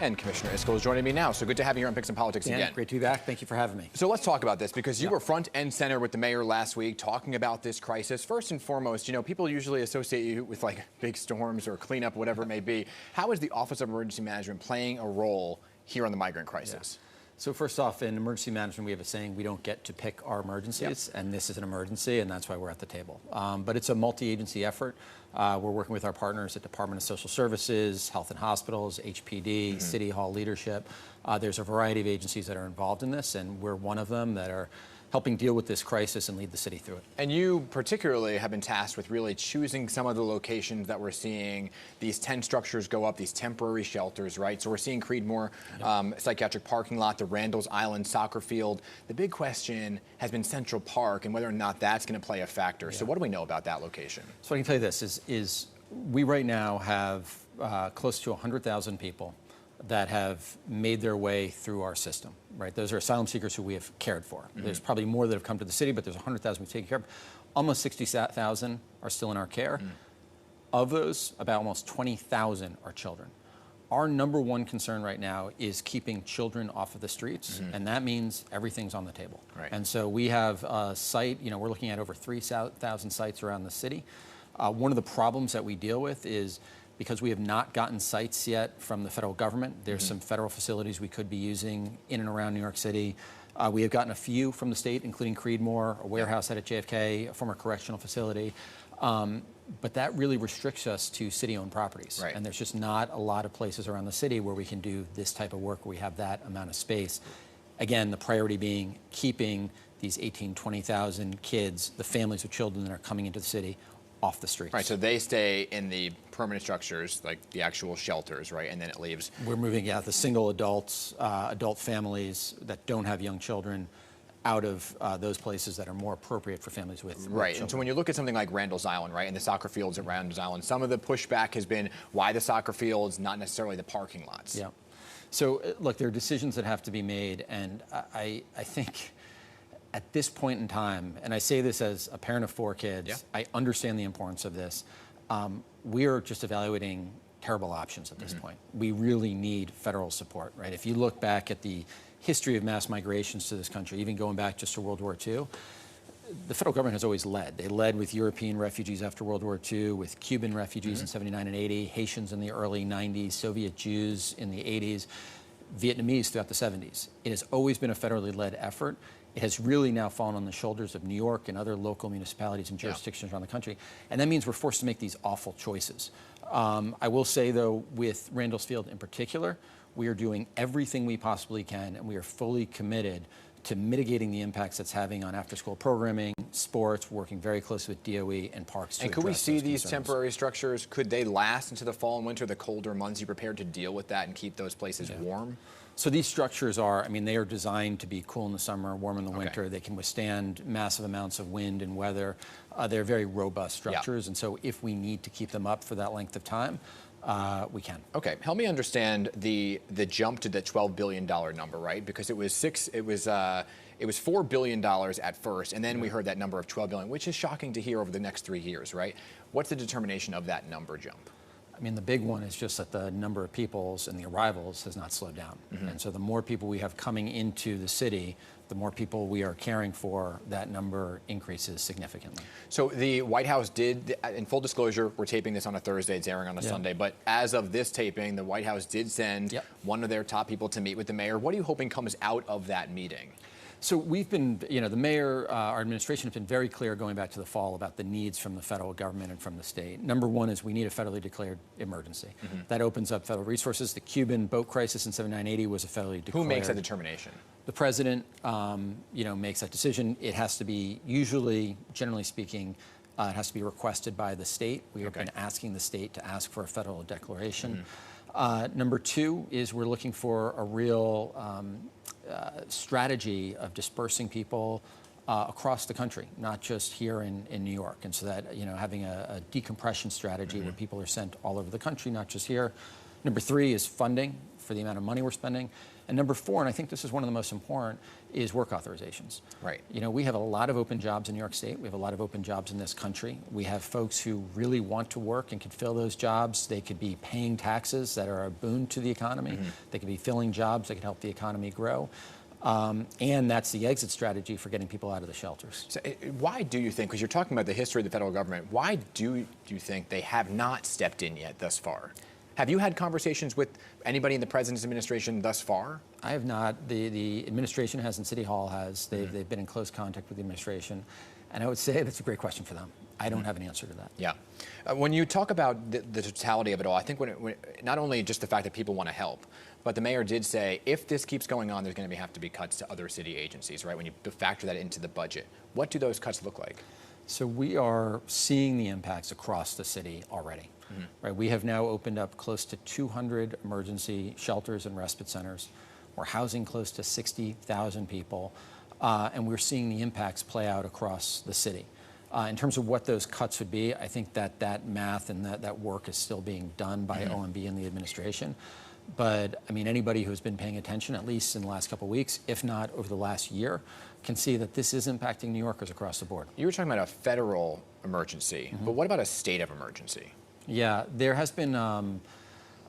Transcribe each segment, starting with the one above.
And Commissioner Iscol is joining me now, so good to have you here on Picks and Politics again. Great to be back. Thank you for having me. So let's talk about this, because you were front and center with the mayor last week talking about this crisis. First and foremost, you know, people usually associate you with like big storms or cleanup, whatever it may be. How is the Office of Emergency Management playing a role here on the migrant crisis? So first off, in emergency management, we have a saying, we don't get to pick our emergencies, and this is an emergency, and that's why we're at the table. But it's a multi-agency effort. We're working with our partners at Department of Social Services, Health and Hospitals, HPD, City Hall leadership. There's a variety of agencies that are involved in this, and we're one of them that are helping deal with this crisis and lead the city through it. And you particularly have been tasked with really choosing some of the locations that we're seeing these tent structures go up, these temporary shelters, right? So we're seeing Creedmoor psychiatric parking lot, the Randall's Island soccer field. The big question has been Central Park and whether or not that's going to play a factor. So what do we know about that location? So I can tell you this, is we right now have close to 100,000 people that have made their way through our system, right? Those are asylum seekers who we have cared for. There's probably more that have come to the city, but there's 100,000 we've taken care of. Almost 60,000 are still in our care. Of those, about almost 20,000 are children. Our number one concern right now is keeping children off of the streets, and that means everything's on the table. Right. And so we have a site, you know, we're looking at over 3,000 sites around the city. One of the problems that we deal with is because we have not gotten sites yet from the federal government. There's some federal facilities we could be using in and around New York City. We have gotten a few from the state, including Creedmoor, a warehouse at JFK, a former correctional facility. But that really restricts us to city-owned properties. Right. And there's just not a lot of places around the city where we can do this type of work, where we have that amount of space. Again, the priority being keeping these 18, 20,000 kids, the families with children that are coming into the city, off the streets. Right, so they stay in the permanent structures, like the actual shelters, right, and then it leaves. We're moving the single adults, adult families that don't have young children out of those places that are more appropriate for families with Right, children. and so when you look at something like Randall's Island, right, and the soccer fields at Randall's Island, some of the pushback has been why the soccer fields, not necessarily the parking lots. Yeah. So look, there are decisions that have to be made, and I think at this point in time, and I say this as a parent of 4 kids, I understand the importance of this. We are just evaluating terrible options at this point. We really need federal support, right? If you look back at the history of mass migrations to this country, even going back just to World War II, the federal government has always led. They led with European refugees after World War II, with Cuban refugees in 79 and 80, Haitians in the early 90s, Soviet Jews in the 80s, Vietnamese throughout the 70s. It has always been a federally led effort. It has really now fallen on the shoulders of New York and other local municipalities and jurisdictions around the country. And that means we're forced to make these awful choices. I will say, though, with Randall's Field in particular, we are doing everything we possibly can, and we are fully committed to mitigating the impacts it's having on after-school programming, sports, working very closely with DOE and parks to And could we address see those these concerns. temporary structures, could they last into the fall and winter, the colder months? Are you prepared to deal with that and keep those places warm? So these structures are, I mean, they are designed to be cool in the summer, warm in the winter. They can withstand massive amounts of wind and weather. They're very robust structures, and so if we need to keep them up for that length of time, we can. Okay, help me understand the jump to the $12 billion number, right? Because it was $4 billion at first, and then we heard that number of $12 billion, which is shocking to hear over the next 3 years, right? What's the determination of that number jump? I mean, the big one is just that the number of peoples and the arrivals has not slowed down. And so the more people we have coming into the city, the more people we are caring for, that number increases significantly. So the White House did, in full disclosure, we're taping this on a Thursday, it's airing on a Sunday, but as of this taping, the White House did send one of their top people to meet with the mayor. What are you hoping comes out of that meeting? So we've been, you know, the mayor, our administration has been very clear going back to the fall about the needs from the federal government and from the state. Number one is we need a federally declared emergency. That opens up federal resources. The Cuban boat crisis in 7980 was a federally declared. Who makes that determination? The president, you know, makes that decision. It has to be, usually, generally speaking, it has to be requested by the state. We have been asking the state to ask for a federal declaration. Number two is we're looking for a real strategy of dispersing people across the country, not just here in New York. And so that, you know, having a decompression strategy where people are sent all over the country, not just here. Number three is funding for the amount of money we're spending. And number four, and I think this is one of the most important, is work authorizations. Right. You know, we have a lot of open jobs in New York State. We have a lot of open jobs in this country. We have folks who really want to work and can fill those jobs. They could be paying taxes that are a boon to the economy. They could be filling jobs that could help the economy grow. And that's the exit strategy for getting people out of the shelters. So why do you think, because you're talking about the history of the federal government, why do you think they have not stepped in yet thus far? Have you had conversations with anybody in the president's administration thus far? I have not. The administration has and City Hall has. They've been in close contact with the administration. And I would say that's a great question for them. I don't have an answer to that. Yeah. When you talk about the totality of it all, I think when not only just the fact that people want to help, but the mayor did say if this keeps going on, there's going to have to be cuts to other city agencies, right? When you factor that into the budget, what do those cuts look like? So we are seeing the impacts across the city already. Right? We have now opened up close to 200 emergency shelters and respite centers. We're housing close to 60,000 people, and we're seeing the impacts play out across the city. In terms of what those cuts would be, I think that math and that work is still being done by OMB and the administration. But I mean, anybody who's been paying attention, at least in the last couple of weeks, if not over the last year, can see that this is impacting New Yorkers across the board. You were talking about a federal emergency, but what about a state of emergency? Yeah, there has been,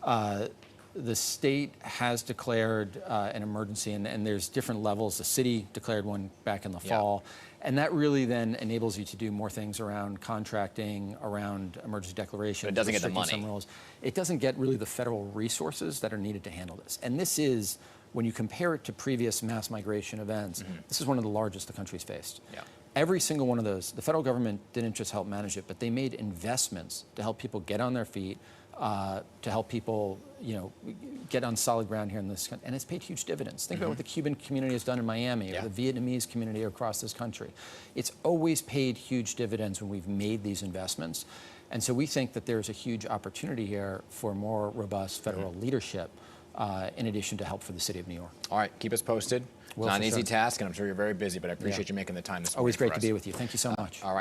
the state has declared an emergency, and there's different levels. The city declared one back in the fall. And that really then enables you to do more things around contracting, around emergency declarations. But it doesn't get the restricting money. Some rules. It doesn't get really the federal resources that are needed to handle this. And this is, when you compare it to previous mass migration events, this is one of the largest the country's faced. Yeah. Every single one of those, the federal government didn't just help manage it, but they made investments to help people get on their feet, to help people, you know, get on solid ground here in this country, and it's paid huge dividends. Think about what the Cuban community has done in Miami, or the Vietnamese community across this country. It's always paid huge dividends when we've made these investments, and so we think that there's a huge opportunity here for more robust federal leadership, in addition to help for the city of New York. All right, keep us posted. It's not an easy sure. task, and I'm sure you're very busy, but I appreciate you making the time this morning. Always great for to us. be with you. Thank you so much. All right.